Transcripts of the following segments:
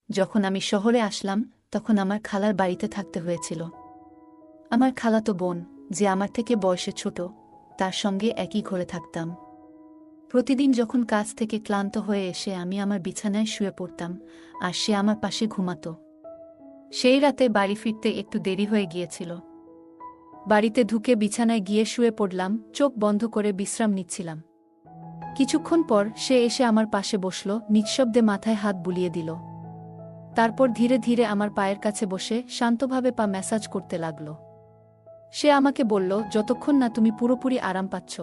যখন আমি শহরে আসলাম তখন আমার খালার বাড়িতে থাকতে হয়েছিল। আমার খালাতো বোন, যে আমার থেকে বয়সে ছোট, তার সঙ্গে একই ঘরে থাকতাম। প্রতিদিন যখন কাজ থেকে ক্লান্ত হয়ে এসে আমি আমার বিছানায় শুয়ে পড়তাম, আর সে আমার পাশে ঘুমাত। সেই রাতে বাড়ি ফিরতে একটু দেরি হয়ে গিয়েছিল। বাড়িতে ঢুকে বিছানায় গিয়ে শুয়ে পড়লাম, চোখ বন্ধ করে বিশ্রাম নিচ্ছিলাম। কিছুক্ষণ পর সে এসে আমার পাশে বসল, নিঃশব্দে মাথায় হাত বুলিয়ে দিল। তারপর ধীরে ধীরে আমার পায়ের কাছে বসে শান্তভাবে পা ম্যাসাজ করতে লাগল। সে আমাকে বলল, যতক্ষণ না তুমি পুরোপুরি আরাম পাচ্ছ,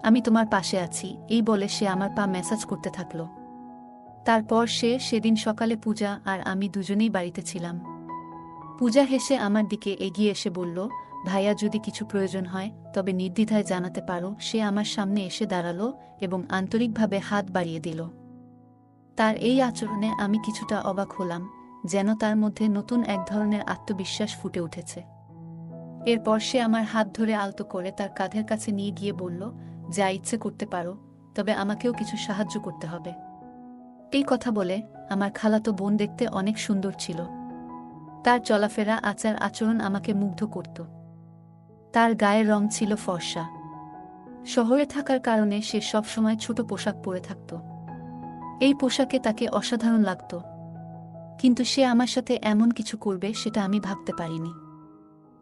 আমি তোমার পাশে আছি। এই বলে সে আমার পা ম্যাসাজ করতে থাকল। তারপর সেদিন সকালে পূজা আর আমি দুজনেই বাড়িতে ছিলাম। পূজা হেসে আমার দিকে এগিয়ে এসে বলল, ভাইয়া, যদি কিছু প্রয়োজন হয় তবে নির্দ্বিধায় জানাতে পারো। সে আমার সামনে এসে দাঁড়ালো এবং আন্তরিকভাবে হাত বাড়িয়ে দিল। তার এই আচরণে আমি কিছুটা অবাক হলাম, যেন তার মধ্যে নতুন এক ধরনের আত্মবিশ্বাস ফুটে উঠেছে। এরপর সে আমার হাত ধরে আলতো করে তার কাঁধের কাছে নিয়ে গিয়ে বলল, যা ইচ্ছে করতে পারো, তবে আমাকেও কিছু সাহায্য করতে হবে। এই কথা বলে আমার খালাতো বোন দেখতে অনেক সুন্দর ছিল। তার চলাফেরা, আচার আচরণ আমাকে মুগ্ধ করত। তার গায়ের রং ছিল ফর্সা। শহরে থাকার কারণে সে সবসময় ছোট পোশাক পরে থাকত। এই পোশাকে তাকে অসাধারণ লাগত, কিন্তু সে আমার সাথে এমন কিছু করবে সেটা আমি ভাবতে পারিনি।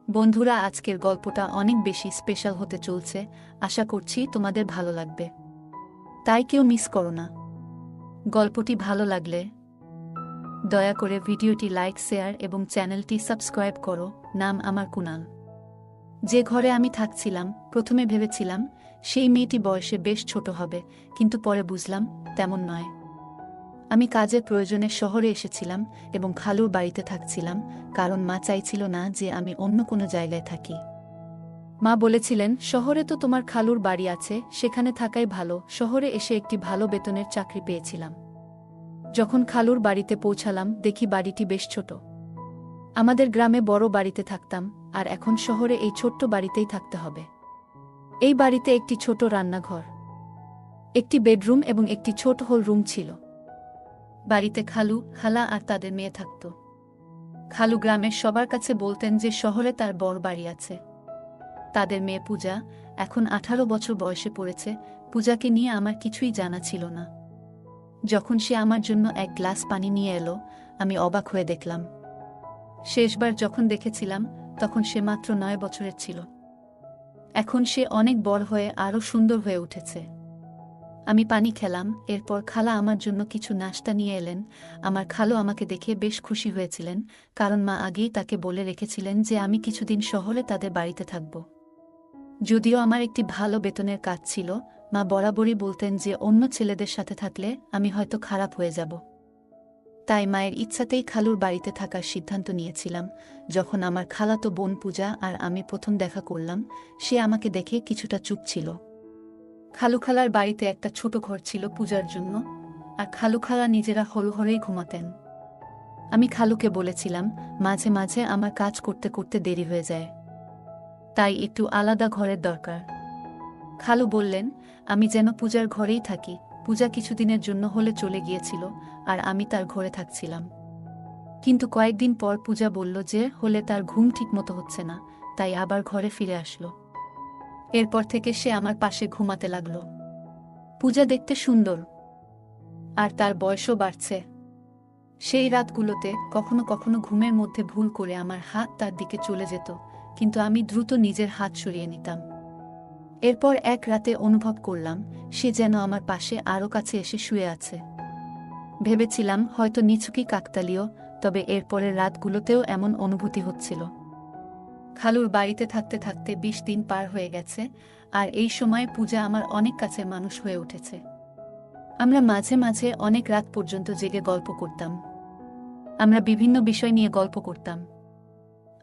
বন্ধুরা, আজকের গল্পটা অনেক বেশি স্পেশাল হতে চলছে। আশা করছি তোমাদের ভালো লাগবে, তাই কেউ মিস করো না। গল্পটি ভালো লাগলে দয়া করে ভিডিওটি লাইক, শেয়ার এবং চ্যানেলটি সাবস্ক্রাইব করো। নাম আমার কুনাল। যে ঘরে আমি থাকছিলাম, প্রথমে ভেবেছিলাম সেই মেয়েটি বয়সে বেশ ছোট হবে, কিন্তু পরে বুঝলাম তেমন নয়। আমি কাজের প্রয়োজনে শহরে এসেছিলাম এবং খালুর বাড়িতে থাকছিলাম, কারণ মা চাইছিল না যে আমি অন্য কোনো জায়গায় থাকি। মা বলেছিলেন, শহরে তো তোমার খালুর বাড়ি আছে, সেখানে থাকাই ভালো। শহরে এসে একটি ভালো বেতনের চাকরি পেয়েছিলাম। যখন খালুর বাড়িতে পৌঁছালাম, দেখি বাড়িটি বেশ ছোট। আমাদের গ্রামে বড় বাড়িতে থাকতাম, আর এখন শহরে এই ছোট্ট বাড়িতেই থাকতে হবে। এই বাড়িতে একটি ছোট রান্নাঘর, একটি বেডরুম এবং একটি ছোট হল রুম ছিল। বাড়িতে খালু, খালা আর তাদের মেয়ে থাকত। খালু গ্রামের সবার কাছে বলতেন যে শহরে তার বড় বাড়ি আছে। তাদের মেয়ে পূজা এখন 18 বছর বয়সে পড়েছে। পূজাকে নিয়ে আমার কিছুই জানা ছিল না। যখন সে আমার জন্য এক গ্লাস পানি নিয়ে এলো, আমি অবাক হয়ে দেখলাম। শেষবার যখন দেখেছিলাম তখন সে মাত্র 9 বছরের ছিল। এখন সে অনেক বড় হয়ে আরও সুন্দর হয়ে উঠেছে। আমি পানি খেলাম, এরপর খালা আমার জন্য কিছু নাশতা নিয়ে এলেন। আমার খালু আমাকে দেখে বেশ খুশি হয়েছিলেন, কারণ মা আগেই তাকে বলে রেখেছিলেন যে আমি কিছুদিন শহরে তাদের বাড়িতে থাকব। যদিও আমার একটি ভালো বেতনের কাজ ছিল, মা বরাবরই বলতেন যে অন্য ছেলেদের সাথে থাকলে আমি হয়তো খারাপ হয়ে যাব। তাই মায়ের ইচ্ছাতেই খালুর বাড়িতে থাকার সিদ্ধান্ত নিয়েছিলাম। যখন আমার খালাতো বোন পূজা আর আমি প্রথম দেখা করলাম, সে আমাকে দেখে কিছুটা চুপ ছিল। খালু খালার বাড়িতে একটা ছোট ঘর ছিল পূজার জন্য, আর খালু খালা নিজেরা হলঘরেই ঘুমাতেন। আমি খালুকে বলেছিলাম, মাঝে মাঝে আমার কাজ করতে করতে দেরি হয়ে যায়, তাই একটু আলাদা ঘরের দরকার। খালু বললেন, আমি যেন পূজার ঘরেই থাকি। পূজা কিছুদিনের জন্য হলে চলে গিয়েছিল, আর আমি তার ঘরে থাকছিলাম। কিন্তু কয়েকদিন পর পূজা বলল যে হলে তার ঘুম ঠিকমতো হচ্ছে না, তাই আবার ঘরে ফিরে আসলো। এরপর থেকে সে আমার পাশে ঘুমাতে লাগলো। পূজা দেখতে সুন্দর, আর তার বয়সও বাড়ছে। সেই রাতগুলোতে কখনো কখনো ঘুমের মধ্যে ভুল করে আমার হাত তার দিকে চলে যেত, কিন্তু আমি দ্রুত নিজের হাত সরিয়ে নিতাম। এরপর এক রাতে অনুভব করলাম সে যেন আমার পাশে আরও কাছে এসে শুয়ে আছে। ভেবেছিলাম হয়তো নিছকই কাকতালীয়, তবে এরপরের রাতগুলোতেও এমন অনুভূতি হচ্ছিল। খালুর বাড়িতে থাকতে থাকতে 20 দিন পার হয়ে গেছে, আর এই সময় পূজা আমার অনেক কাছের মানুষ হয়ে উঠেছে। আমরা মাঝে মাঝে অনেক রাত পর্যন্ত জেগে গল্প করতাম। আমরা বিভিন্ন বিষয় নিয়ে গল্প করতাম।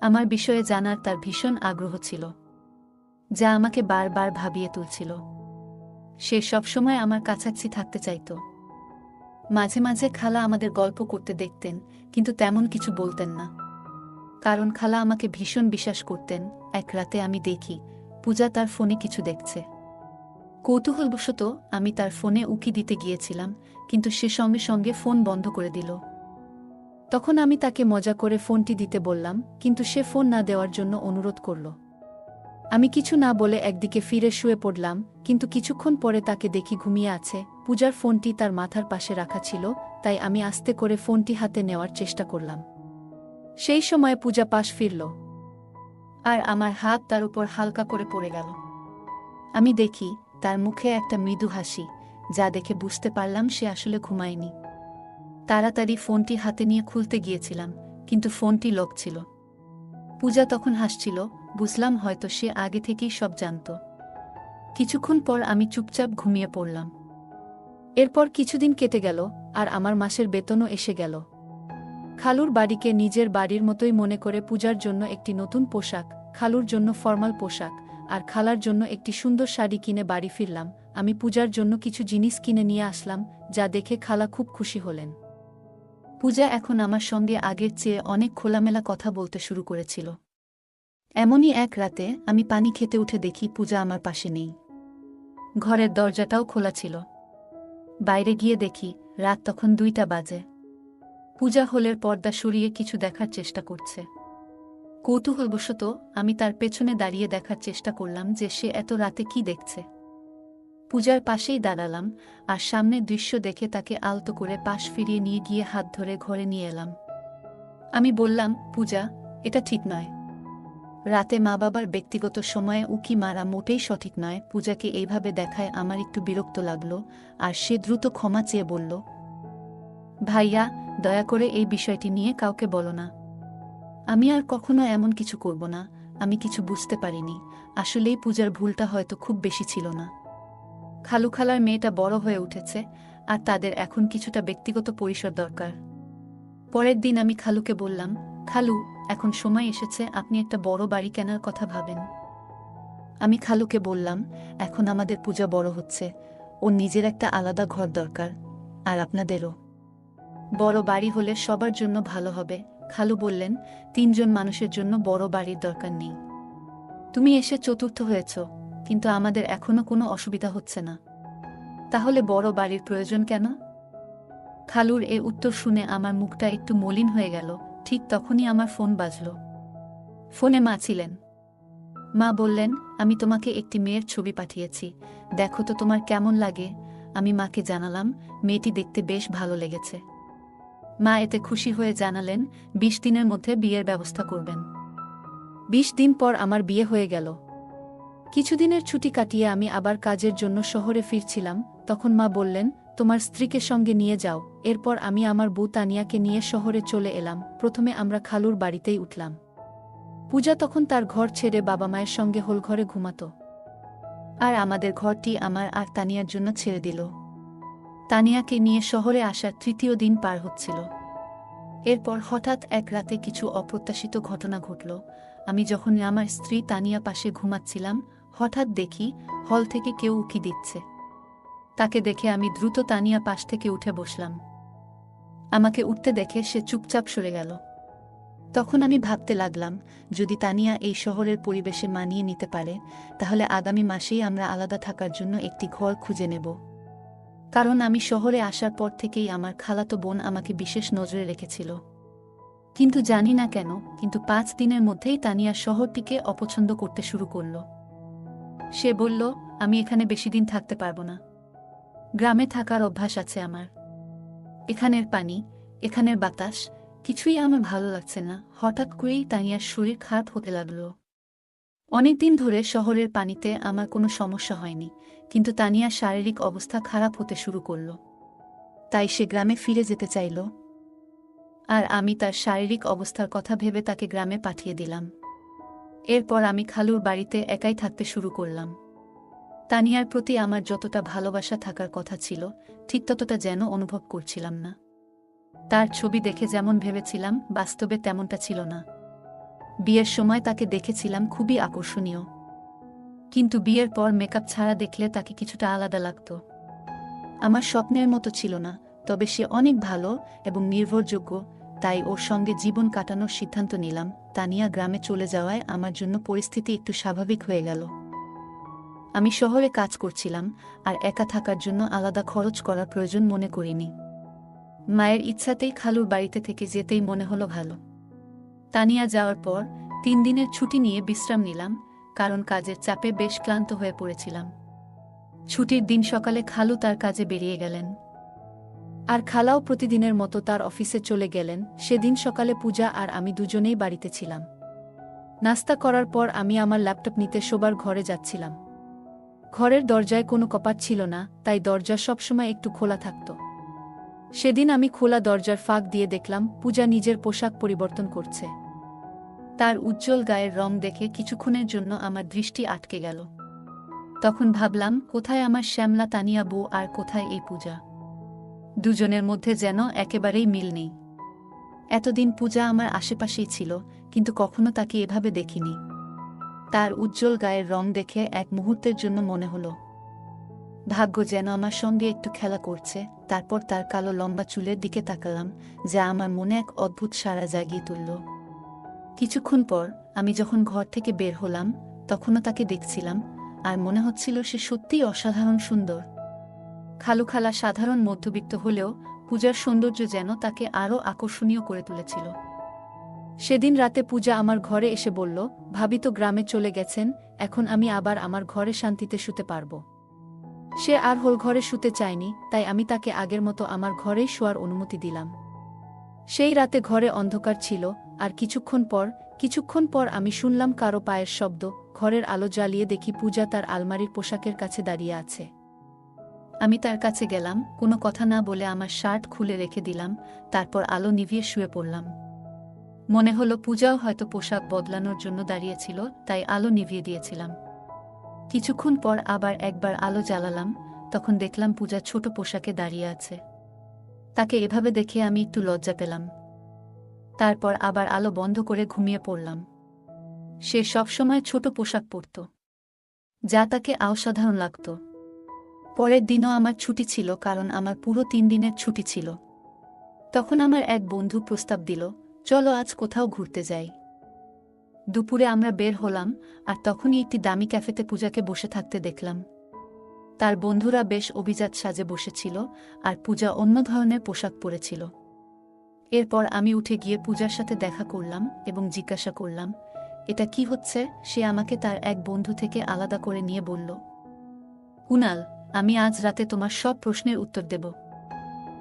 আমার বিষয়ে জানার তার ভীষণ আগ্রহ ছিল, যা আমাকে বারবার ভাবিয়ে তুলছিল। সে সবসময় আমার কাছাকাছি থাকতে চাইত। মাঝে মাঝে খালা আমাদের গল্প করতে দেখতেন, কিন্তু তেমন কিছু বলতেন না, কারণ খালা আমাকে ভীষণ বিশ্বাস করতেন। এক রাতে আমি দেখি পূজা তার ফোনে কিছু দেখছে। কৌতূহলবশত আমি তার ফোনে উকি দিতে গিয়েছিলাম, কিন্তু সে সঙ্গে সঙ্গে ফোন বন্ধ করে দিল। তখন আমি তাকে মজা করে ফোনটি দিতে বললাম, কিন্তু সে ফোন না দেওয়ার জন্য অনুরোধ করল। আমি কিছু না বলে একদিকে ফিরে শুয়ে পড়লাম, কিন্তু কিছুক্ষণ পরে তাকে দেখি ঘুমিয়ে আছে। পূজার ফোনটি তার মাথার পাশে রাখা ছিল, তাই আমি আস্তে করে ফোনটি হাতে নেওয়ার চেষ্টা করলাম। সেই সময় পূজা পাশ ফিরল, আর আমার হাত তার উপর হালকা করে পড়ে গেল। আমি দেখি তার মুখে একটা মৃদু হাসি, যা দেখে বুঝতে পারলাম সে আসলে ঘুমায়নি। তাড়াতাড়ি ফোনটি হাতে নিয়ে খুলতে গিয়েছিলাম, কিন্তু ফোনটি লক ছিল। পূজা তখন হাসছিল, বুঝলাম হয়তো সে আগে থেকেই সব জানত। কিছুক্ষণ পর আমি চুপচাপ ঘুমিয়ে পড়লাম। এরপর কিছুদিন কেটে গেল, আর আমার মাসের বেতনও এসে গেল। খালুর বাড়িকে নিজের বাড়ির মতোই মনে করে পূজার জন্য একটি নতুন পোশাক, খালুর জন্য ফর্মাল পোশাক, আর খালার জন্য একটি সুন্দর শাড়ি কিনে বাড়ি ফিরলাম। আমি পূজার জন্য কিছু জিনিস কিনে নিয়ে আসলাম, যা দেখে খালা খুব খুশি হলেন। পূজা এখন আমার সঙ্গে আগের চেয়ে অনেক খোলামেলা কথা বলতে শুরু করেছিল। এমনই এক রাতে আমি পানি খেতে উঠে দেখি পূজা আমার পাশে নেই। ঘরের দরজাটাও খোলা ছিল। বাইরে গিয়ে দেখি রাত তখন 2টা বাজে। পূজা হলের পর্দা সরিয়ে কিছু দেখার চেষ্টা করছে। কৌতূহলবশত আমি তার পেছনে দাঁড়িয়ে দেখার চেষ্টা করলাম যে সে এত রাতে কি দেখছে। পূজার পাশেই দাঁড়ালাম, আর সামনের দৃশ্য দেখে তাকে আলতো করে পাশ ফিরিয়ে নিয়ে গিয়ে হাত ধরে ঘরে নিয়ে এলাম। আমি বললাম, পূজা, এটা ঠিক নয়। রাতে মা বাবার ব্যক্তিগত সময়ে উকি মারা মোটেই সঠিক নয়। পূজাকে এইভাবে দেখায় আমার একটু বিরক্ত লাগলো, আর সে দ্রুত ক্ষমা চেয়ে বলল, ভাইয়া, দয়া করে এই বিষয়টি নিয়ে কাউকে বলো না। আমি আর কখনো এমন কিছু করব না। আমি কিছু বুঝতে পারিনি। আসলেই পূজার ভুলটা হয়তো খুব বেশি ছিল না। খালু খালার মেয়েটা বড় হয়ে উঠেছে, আর তাদের এখন কিছুটা ব্যক্তিগত পরিসর দরকার। পরের দিন আমি খালুকে বললাম, খালু, এখন সময় এসেছে আপনি একটা বড় বাড়ি কেনার কথা ভাবেন। আমি খালুকে বললাম, এখন আমাদের পূজা বড় হচ্ছে, ওর নিজের একটা আলাদা ঘর দরকার, আর আপনাদেরও। বড় বাড়ি হলে সবার জন্য ভালো হবে। খালু বললেন, 3জন মানুষের জন্য বড় বাড়ির দরকার নেই। তুমি এসে চতুর্থ হয়েছ, কিন্তু আমাদের এখনো কোনো অসুবিধা হচ্ছে না। তাহলে বড় বাড়ির প্রয়োজন কেন? খালুর এ উত্তর শুনে আমার মুখটা একটু মলিন হয়ে গেল। ঠিক তখনই আমার ফোন বাজল। ফোনে মা ছিলেন। মা বললেন, আমি তোমাকে একটি মেয়ের ছবি পাঠিয়েছি, দেখো তো তোমার কেমন লাগে। আমি মাকে জানালাম, মেয়েটি দেখতে বেশ ভালো লেগেছে। মা এতে খুশি হয়ে জানালেন, 20 দিনের মধ্যে বিয়ের ব্যবস্থা করবেন। 20 দিন পর আমার বিয়ে হয়ে গেল। কিছুদিনের ছুটি কাটিয়ে আমি আবার কাজের জন্য শহরে ফিরছিলাম, তখন মা বললেন, তোমার স্ত্রীকে সঙ্গে নিয়ে যাও। এরপর আমি আমার বউ তানিয়াকে নিয়ে শহরে চলে এলাম। প্রথমে আমরা খালুর বাড়িতেই উঠলাম। পূজা তখন তার ঘর ছেড়ে বাবা মায়ের সঙ্গে হোলঘরে ঘুমাত, আর আমাদের ঘরটি আমার আর তানিয়ার জন্য ছেড়ে দিল। তানিয়াকে নিয়ে শহরে আসার 3য় দিন পার হচ্ছিল। এরপর হঠাৎ এক রাতে কিছু অপ্রত্যাশিত ঘটনা ঘটল। আমি যখন আমার স্ত্রী তানিয়া পাশে ঘুমাচ্ছিলাম, হঠাৎ দেখি হল থেকে কেউ উকি দিচ্ছে। তাকে দেখে আমি দ্রুত তানিয়া পাশ থেকে উঠে বসলাম। আমাকে উঠতে দেখে সে চুপচাপ সরে গেল। তখন আমি ভাবতে লাগলাম, যদি তানিয়া এই শহরের পরিবেশে মানিয়ে নিতে পারে, তাহলে আগামী মাসেই আমরা আলাদা থাকার জন্য একটি ঘর খুঁজে নেব। কারণ আমি শহরে আসার পর থেকেই আমার খালাতো বোন আমাকে বিশেষ নজরে রেখেছিল। কিন্তু জানি না কেন, কিন্তু 5 দিনের মধ্যেই তানিয়া শহরটিকে অপছন্দ করতে শুরু করল। সে বলল, আমি এখানে বেশি দিন থাকতে পারবো না। গ্রামে থাকার অভ্যাস আছে আমার। এখানের পানি, এখানের বাতাস, কিছুই আমার ভালো লাগছে না। হঠাৎ করেই তানিয়ার শরীর খারাপ হতে লাগল। অনেকদিন ধরে শহরের পানিতে আমার কোনো সমস্যা হয়নি, কিন্তু তানিয়ার শারীরিক অবস্থা খারাপ হতে শুরু করল। তাই সে গ্রামে ফিরে যেতে চাইল, আর আমি তার শারীরিক অবস্থার কথা ভেবে তাকে গ্রামে পাঠিয়ে দিলাম। এরপর আমি খালুর বাড়িতে একাই থাকতে শুরু করলাম। তানিয়ার প্রতি আমার যতটা ভালোবাসা থাকার কথা ছিল, ঠিক ততটা যেন অনুভব করছিলাম না। তার ছবি দেখে যেমন ভেবেছিলাম, বাস্তবে তেমনটা ছিল না। বিয়ের সময় তাকে দেখেছিলাম খুবই আকর্ষণীয়, কিন্তু বিয়ের পর মেকআপ ছাড়া দেখলে তাকে কিছুটা আলাদা লাগত। আমার স্বপ্নের মতো ছিল না, তবে সে অনেক ভালো এবং নির্ভরযোগ্য, তাই ওর সঙ্গে জীবন কাটানোর সিদ্ধান্ত নিলাম। তানিয়া গ্রামে চলে যাওয়ায় আমার জন্য পরিস্থিতি একটু স্বাভাবিক হয়ে গেল। আমি শহরে কাজ করছিলাম, আর একা থাকার জন্য আলাদা খরচ করার প্রয়োজন মনে করিনি। মায়ের ইচ্ছাতেই খালুর বাড়িতে থেকে যেতেই মনে হলো ভালো। তানিয়া যাওয়ার পর 3 দিনের ছুটি নিয়ে বিশ্রাম নিলাম, কারণ কাজের চাপে বেশ ক্লান্ত হয়ে পড়েছিলাম। ছুটির দিন সকালে খালু তার কাজে বেরিয়ে গেলেন, আর খালাও প্রতিদিনের মতো তার অফিসে চলে গেলেন। সেদিন সকালে পূজা আর আমি দুজনেই বাড়িতে ছিলাম। নাস্তা করার পর আমি আমার ল্যাপটপ নিতে শোবার ঘরে যাচ্ছিলাম। ঘরের দরজায় কোনো কপাট ছিল না, তাই দরজা সবসময় একটু খোলা থাকত। সেদিন আমি খোলা দরজার ফাঁক দিয়ে দেখলাম পূজা নিজের পোশাক পরিবর্তন করছে। তার উজ্জ্বল গায়ের রং দেখে কিছুক্ষণের জন্য আমার দৃষ্টি আটকে গেল। তখন ভাবলাম, কোথায় আমার শ্যামলা তানিয়া বউ আর কোথায় এই পূজা? দুজনের মধ্যে যেন একেবারেই মিল নেই। এতদিন পূজা আমার আশেপাশেই ছিল, কিন্তু কখনো তাকে এভাবে দেখিনি। তার উজ্জ্বল গায়ের রং দেখে এক মুহূর্তের জন্য মনে হলো ভাগ্য যেন আমার সঙ্গে একটু খেলা করছে। তারপর তার কালো লম্বা চুলের দিকে তাকালাম, যা আমার মনে এক অদ্ভুত সাড়া জাগিয়ে তুলল। কিছুক্ষণ পর আমি যখন ঘর থেকে বের হলাম, তখনও তাকে দেখছিলাম, আর মনে হচ্ছিল সে সত্যিই অসাধারণ সুন্দর। খালা সাধারণ মধ্যবিত্ত হলেও পূজার সৌন্দর্য যেন তাকে আরও আকর্ষণীয় করে তুলেছিল। সেদিন রাতে পূজা আমার ঘরে এসে বলল, ভাবি তো গ্রামে চলে গেছেন, এখন আমি আবার আমার ঘরে শান্তিতে শুতে পারব। সে আর হোল ঘরে শুতে চায়নি, তাই আমি তাকে আগের মতো আমার ঘরেই শোয়ার অনুমতি দিলাম। সেই রাতে ঘরে অন্ধকার ছিল, আর কিছুক্ষণ পর আমি শুনলাম কারো পায়ের শব্দ। ঘরের আলো জ্বালিয়ে দেখি পূজা তার আলমারির পোশাকের কাছে দাঁড়িয়ে আছে। আমি তার কাছে গেলাম, কোনো কথা না বলে আমার শার্ট খুলে রেখে দিলাম, তারপর আলো নিভিয়ে শুয়ে পড়লাম। মনে হলো পূজাও হয়তো পোশাক বদলানোর জন্য দাঁড়িয়েছিল, তাই আলো নিভিয়ে দিয়েছিলাম। কিছুক্ষণ পর আবার একবার আলো জ্বালালাম, তখন দেখলাম পূজা ছোট পোশাকে দাঁড়িয়ে আছে। তাকে এভাবে দেখে আমি একটু লজ্জা পেলাম। তারপর আবার আলো বন্ধ করে ঘুমিয়ে পড়লাম। সে সবসময় ছোট পোশাক পরত, যা তাকে অসাধারণ লাগত। পরের দিনও আমার ছুটি ছিল, কারণ আমার পুরো 3 দিনের ছুটি ছিল। তখন আমার এক বন্ধু প্রস্তাব দিল, চলো আজ কোথাও ঘুরতে যাই। দুপুরে আমরা বের হলাম, আর তখনই একটি দামি ক্যাফেতে পূজাকে বসে থাকতে দেখলাম। তার বন্ধুরা বেশ অভিজাত সাজে বসেছিল, আর পূজা অন্য ধরনের পোশাক পরেছিল। এরপর আমি উঠে গিয়ে পূজার সাথে দেখা করলাম এবং জিজ্ঞাসা করলাম, এটা কি হচ্ছে? সে আমাকে তার এক বন্ধু থেকে আলাদা করে নিয়ে বলল, কুনাল, আমি আজ রাতে তোমার সব প্রশ্নের উত্তর দেব।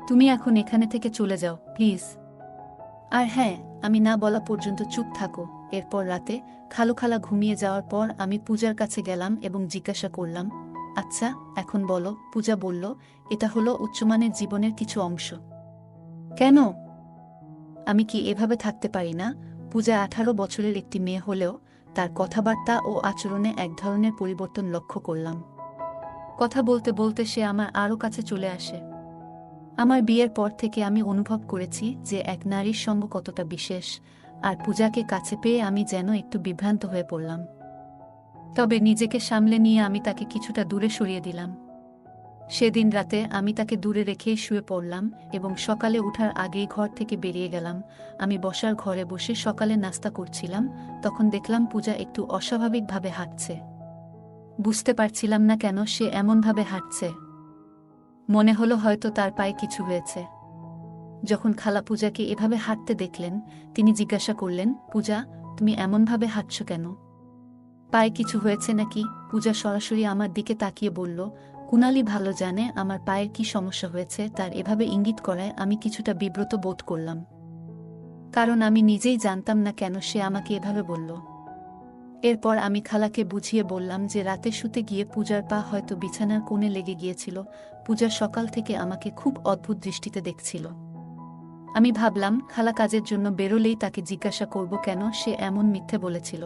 তুমি এখন এখানে থেকে চলে যাও, প্লিজ। আর হ্যাঁ, আমি না বলা পর্যন্ত চুপ থাকো। এরপর রাতে খালা ঘুমিয়ে যাওয়ার পর আমি পূজার কাছে গেলাম এবং জিজ্ঞাসা করলাম, আচ্ছা এখন বলো। পূজা বলল, এটা হলো উচ্চমানের জীবনের কিছু অংশ। কেন? আমি কি এভাবে থাকতে পারি না? পূজা 18 বছরের একটি মেয়ে হলেও তার কথাবার্তা ও আচরণে এক ধরনের পরিবর্তন লক্ষ্য করলাম। কথা বলতে বলতে সে আমার আরও কাছে চলে আসে। আমার বিয়ের পর থেকে আমি অনুভব করেছি যে এক নারীর সঙ্গ কতটা বিশেষ, আর পূজাকে কাছে পেয়ে আমি যেন একটু বিভ্রান্ত হয়ে পড়লাম। তবে নিজেকে সামলে নিয়ে আমি তাকে কিছুটা দূরে সরিয়ে দিলাম। সেদিন রাতে আমি তাকে দূরে রেখেই শুয়ে পড়লাম এবং সকালে ওঠার আগেই ঘর থেকে বেরিয়ে গেলাম। আমি বসার ঘরে বসে সকালে নাস্তা করছিলাম, তখন দেখলাম পূজা একটু অস্বাভাবিকভাবে হাঁটছে। বুঝতে পারছিলাম না কেন সে এমনভাবে হাঁটছে। মনে হলো হয়তো তার পায়ে কিছু হয়েছে। যখন খালা পূজাকে এভাবে হাঁটতে দেখলেন, তিনি জিজ্ঞাসা করলেন, পূজা, তুমি এমনভাবে হাঁটছ কেন? পায়ে কিছু হয়েছে নাকি? পূজা সরাসরি আমার দিকে তাকিয়ে বলল, কুনালি ভালো জানে আমার পায়ের কি সমস্যা হয়েছে। তার এভাবে ইঙ্গিত করায় আমি কিছুটা বিব্রত বোধ করলাম, কারণ আমি নিজেই জানতাম না কেন সে আমাকে এভাবে বলল। এরপর আমি খালাকে বুঝিয়ে বললাম যে রাতে শুতে গিয়ে পূজার পা হয়তো বিছানার কোণে লেগে গিয়েছিল। পূজা সকাল থেকে আমাকে খুব অদ্ভুত দৃষ্টিতে দেখছিল। আমি ভাবলাম খালা কাজের জন্য বেরোলেই তাকে জিজ্ঞাসা করব কেন সে এমন মিথ্যে বলেছিল।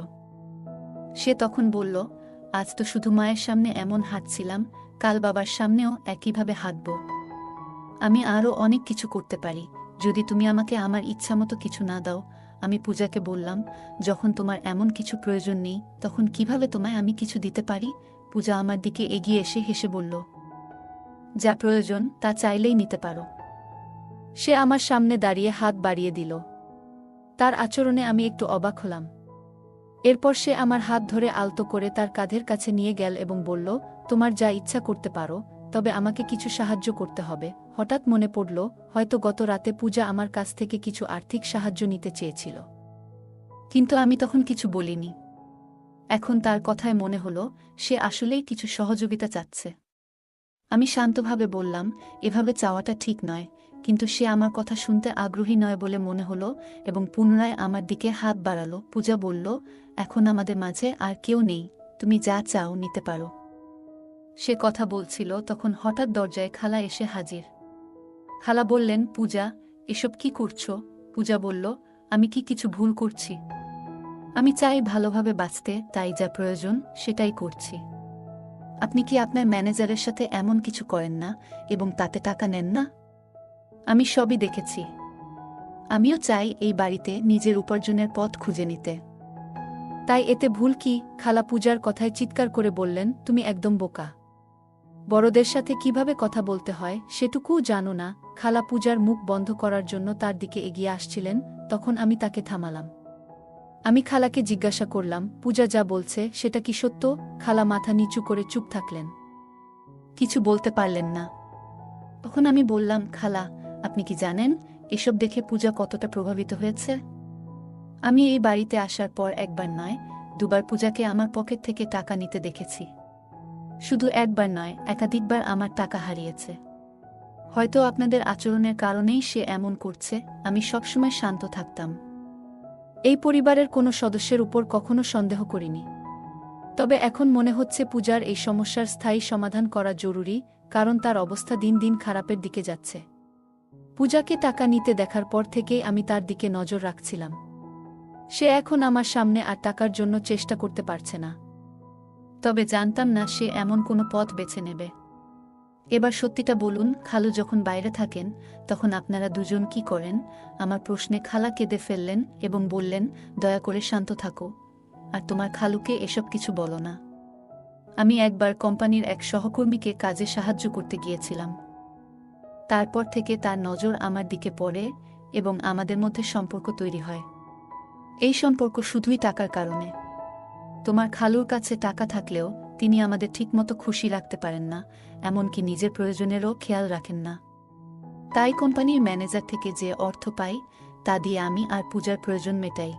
সে তখন বলল, আজ তো শুধু মায়ের সামনে এমন হাঁটছিলাম, কাল বাবার সামনেও একইভাবে হাঁটব। আমি আরও অনেক কিছু করতে পারি, যদি তুমি আমাকে আমার ইচ্ছামতো কিছু না দাও। আমি পূজাকে বললাম, যখন তোমার এমন কিছু প্রয়োজন নেই, তখন কিভাবে তোমায় আমি কিছু দিতে পারি? পূজা আমার দিকে এগিয়ে এসে হেসে বলল, যা প্রয়োজন তা চাইলেই নিতে পারো। সে আমার সামনে দাঁড়িয়ে হাত বাড়িয়ে দিল। তার আচরণে আমি একটু অবাক হলাম। এরপর সে আমার হাত ধরে আলতো করে তার কাঁধের কাছে নিয়ে গেল এবং বলল, তোমার যা ইচ্ছা করতে পারো, তবে আমাকে কিছু সাহায্য করতে হবে। হঠাৎ মনে পড়ল হয়তো গত রাতে পূজা আমার কাছ থেকে কিছু আর্থিক সাহায্য নিতে চেয়েছিল, কিন্তু আমি তখন কিছু বলিনি। এখন তার কথায় মনে হলো সে আসলেই কিছু সহযোগিতা চাচ্ছে। আমি শান্তভাবে বললাম, এভাবে চাওয়াটা ঠিক নয়, কিন্তু সে আমার কথা শুনতে আগ্রহী নয় বলে মনে হলো এবং পুনরায় আমার দিকে হাত বাড়ালো। পূজা বলল, এখন আমাদের মাঝে আর কেউ নেই, তুমি যা চাও নিতে পারো। সে কথা বলছিল তখন হঠাৎ দরজায় খালা এসে হাজির। খালা বললেন, পূজা, এসব কি করছো? পূজা বলল, আমি কি কিছু ভুল করছি? আমি চাই ভালোভাবে বাঁচতে, তাই যা প্রয়োজন সেটাই করছি। আপনি কি আপনার ম্যানেজারের সাথে এমন কিছু করেন না এবং তাতে টাকা নেন না? আমি সবই দেখেছি। আমিও চাই এই বাড়িতে নিজের উপার্জনের পথ খুঁজে নিতে। তাই এতে ভুল কি? খালা পূজার কথায় চিৎকার করে বললেন, তুমি একদম বোকা। বড়দের সাথে কিভাবে কথা বলতে হয় সেটুকুও জানো না। খালা পূজার মুখ বন্ধ করার জন্য তার দিকে এগিয়ে আসছিলেন, তখন আমি তাকে থামালাম। আমি খালাকে জিজ্ঞাসা করলাম, পূজা যা বলছে সেটা কি সত্য? খালা মাথা নিচু করে চুপ থাকলেন, কিছু বলতে পারলেন না। তখন আমি বললাম, খালা, আপনি কি জানেন এসব দেখে পূজা কতটা প্রভাবিত হয়েছে? আমি এই বাড়িতে আসার পর একবার নয়, দুবার পূজাকে আমার পকেট থেকে টাকা নিতে দেখেছি। শুধু একবার নয়, একাধিকবার আমার টাকা হারিয়েছে। হয়তো আপনাদের আচরণের কারণেই সে এমন করছে। আমি সবসময় শান্ত থাকতাম, এই পরিবারের কোনো সদস্যের উপর কখনো সন্দেহ করিনি। তবে এখন মনে হচ্ছে পূজার এই সমস্যার স্থায়ী সমাধান করা জরুরি, কারণ তার অবস্থা দিন দিন খারাপের দিকে যাচ্ছে। পূজাকে টাকা নিতে দেখার পর থেকেই আমি তার দিকে নজর রাখছিলাম। সে এখন আমার সামনে আর টাকার জন্য চেষ্টা করতে পারছে না। তবে জানতাম না সে এমন কোনো পথ বেছে নেবে। এবার সত্যিটা বলুন, খালু যখন বাইরে থাকেন তখন আপনারা দুজন কি করেন? আমার প্রশ্নে খালা কেঁদে ফেললেন এবং বললেন, দয়া করে শান্ত থাকো, আর তোমার খালুকে এসব কিছু বলো না। আমি একবার কোম্পানির এক সহকর্মীকে কাজে সাহায্য করতে গিয়েছিলাম। তারপর থেকে তার নজর আমার দিকে পড়ে এবং আমাদের মধ্যে সম্পর্ক তৈরি হয়। এই সম্পর্ক শুধুই টাকার কারণে। তোমার খালুর কাছে টাকা থাকলেও তিনি আমাদের ঠিকমতো খুশি রাখতে পারেন না, এমনকি নিজের প্রয়োজনেরও খেয়াল রাখেন না। তাই কোম্পানির ম্যানেজার থেকে যে অর্থ পাই তা দিয়ে আমি আর পূজার প্রয়োজন মেটাই।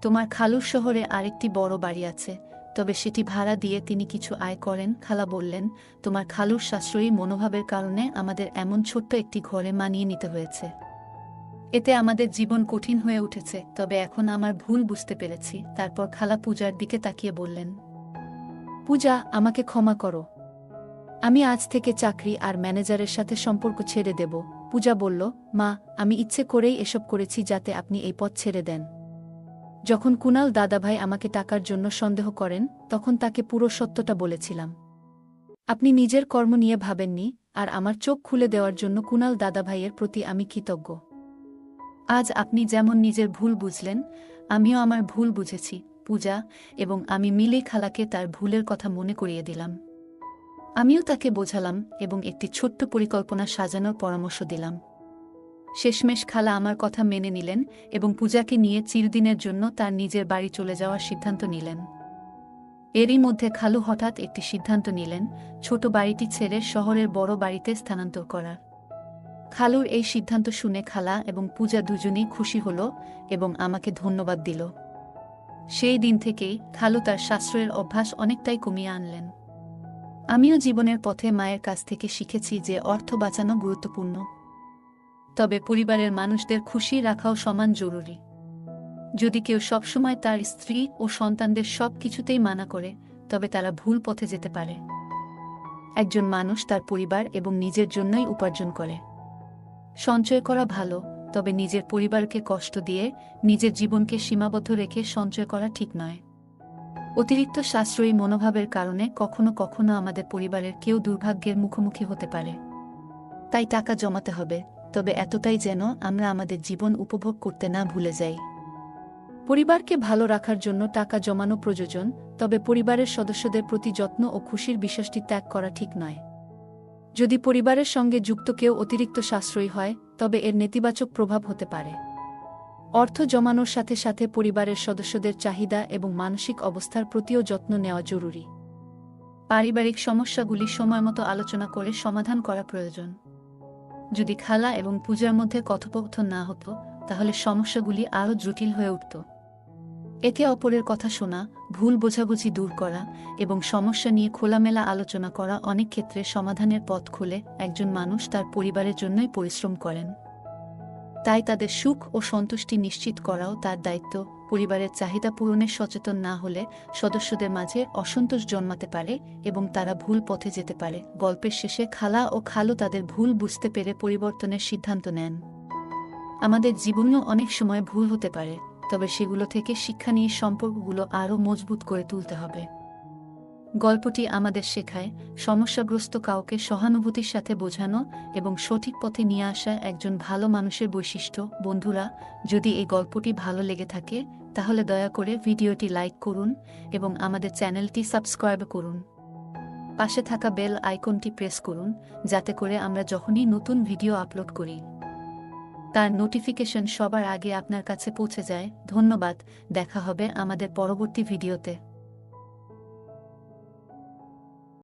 তোমার খালুর শহরে আরেকটি বড় বাড়ি আছে, তবে সেটি ভাড়া দিয়ে তিনি কিছু আয় করেন। খালা বললেন, তোমার খালুর সাশ্রয়ী মনোভাবের কারণে আমাদের এমন ছোট্ট একটি ঘরে মানিয়ে নিতে হয়েছে। এতে আমাদের জীবন কঠিন হয়ে উঠেছে, তবে এখন আমার ভুল বুঝতে পেরেছি। তারপর খালা পূজার দিকে তাকিয়ে বললেন, পূজা, আমাকে ক্ষমা করো। আমি আজ থেকে চাকরি আর ম্যানেজারের সাথে সম্পর্ক ছেড়ে দেব। পূজা বলল, মা, আমি ইচ্ছে করেই এসব করেছি যাতে আপনি এই পথ ছেড়ে দেন। যখন কুনাল দাদাভাই আমাকে টাকার জন্য সন্দেহ করেন তখন তাকে পুরো সত্যটা বলেছিলাম। আপনি নিজের কর্ম নিয়ে ভাবেননি, আর আমার চোখ খুলে দেওয়ার জন্য কুনাল দাদাভাইয়ের প্রতি আমি কৃতজ্ঞ। আজ আপনি যেমন নিজের ভুল বুঝলেন, আমিও আমার ভুল বুঝেছি পূজা, এবং আমি মিলে খালাকে তার ভুলের কথা মনে করিয়ে দিলাম। আমিও তাকে বোঝালাম এবং একটি ছোট্ট পরিকল্পনা সাজানোর পরামর্শ দিলাম। শেষমেশ খালা আমার কথা মেনে নিলেন এবং পূজাকে নিয়ে চিরদিনের জন্য তার নিজের বাড়ি চলে যাওয়ার সিদ্ধান্ত নিলেন। এরই মধ্যে খালু হঠাৎ একটি সিদ্ধান্ত নিলেন, ছোট বাড়িটি ছেড়ে শহরের বড় বাড়িতে স্থানান্তর করার। খালুর এই সিদ্ধান্ত শুনে খালা এবং পূজা দুজনেই খুশি হল এবং আমাকে ধন্যবাদ দিল। সেই দিন থেকেই খালু তার সাশ্রয়ের অভ্যাস অনেকটাই কমিয়ে আনলেন। আমিও জীবনের পথে মায়ের কাছ থেকে শিখেছি যে অর্থ বাঁচানো গুরুত্বপূর্ণ, তবে পরিবারের মানুষদের খুশি রাখাও সমান জরুরি। যদি কেউ সবসময় তার স্ত্রী ও সন্তানদের সব কিছুতেই মানা করে, তবে তারা ভুল পথে যেতে পারে। একজন মানুষ তার পরিবার এবং নিজের জন্যই উপার্জন করে। সঞ্চয় করা ভালো, তবে নিজের পরিবারকে কষ্ট দিয়ে নিজের জীবনকে সীমাবদ্ধ রেখে সঞ্চয় করা ঠিক নয়। অতিরিক্ত সাশ্রয়ী মনোভাবের কারণে কখনো কখনো আমাদের পরিবারের কেউ দুর্ভাগ্যের মুখোমুখি হতে পারে। তাই টাকা জমাতে হবে, তবে এতটাই যেন আমরা আমাদের জীবন উপভোগ করতে না ভুলে যাই। পরিবারকে ভালো রাখার জন্য টাকা জমানো প্রয়োজন, তবে পরিবারের সদস্যদের প্রতি যত্ন ও খুশির বিষয়টি ত্যাগ করা ঠিক নয়। যদি পরিবারের সঙ্গে যুক্ত কেউ অতিরিক্ত সাশ্রয়ী হয়, তবে এর নেতিবাচক প্রভাব হতে পারে। অর্থ জমানোর সাথে সাথে পরিবারের সদস্যদের চাহিদা এবং মানসিক অবস্থার প্রতিও যত্ন নেওয়া জরুরি। পারিবারিক সমস্যাগুলি সময়মতো আলোচনা করে সমাধান করা প্রয়োজন। যদি খালা এবং পূজার মধ্যে কথোপকথন না হতো তাহলে সমস্যাগুলি আরও জটিল হয়ে উঠত। একে অপরের কথা শোনা, ভুল বোঝাবুঝি দূর করা এবং সমস্যা নিয়ে খোলামেলা আলোচনা করা অনেক ক্ষেত্রে সমাধানের পথ খুলে একজন মানুষ তার পরিবারের জন্যই পরিশ্রম করেন। তাই তাদের সুখ ও সন্তুষ্টি নিশ্চিত করাও তার দায়িত্ব। পরিবারের চাহিদা পূরণে সচেতন না হলে সদস্যদের মাঝে অসন্তোষ জন্মাতে পারে এবং তারা ভুল পথে যেতে পারে। গল্পের শেষে খালা ও খালু তাদের ভুল বুঝতে পেরে পরিবর্তনের সিদ্ধান্ত নেন। আমাদের জীবনেও অনেক সময় ভুল হতে পারে, তবে সেগুলো থেকে শিক্ষা নিয়ে সম্পর্কগুলো আরও মজবুত করে তুলতে হবে। গল্পটি আমাদের শেখায় সমস্যাগ্রস্ত কাউকে সহানুভূতির সাথে বোঝানো এবং সঠিক পথে নিয়ে আসা একজন ভালো মানুষের বৈশিষ্ট্য। বন্ধুরা, যদি এই গল্পটি ভালো লেগে থাকে তাহলে দয়া করে ভিডিওটি লাইক করুন এবং আমাদের চ্যানেলটি সাবস্ক্রাইব করুন। পাশে থাকা বেল আইকনটি প্রেস করুন যাতে করে আমরা যখনই নতুন ভিডিও আপলোড করি তার নোটিফিকেশন সবার আগে আপনার কাছে পৌঁছে যায়। ধন্যবাদ, দেখা হবে আমাদের পরবর্তী ভিডিওতে।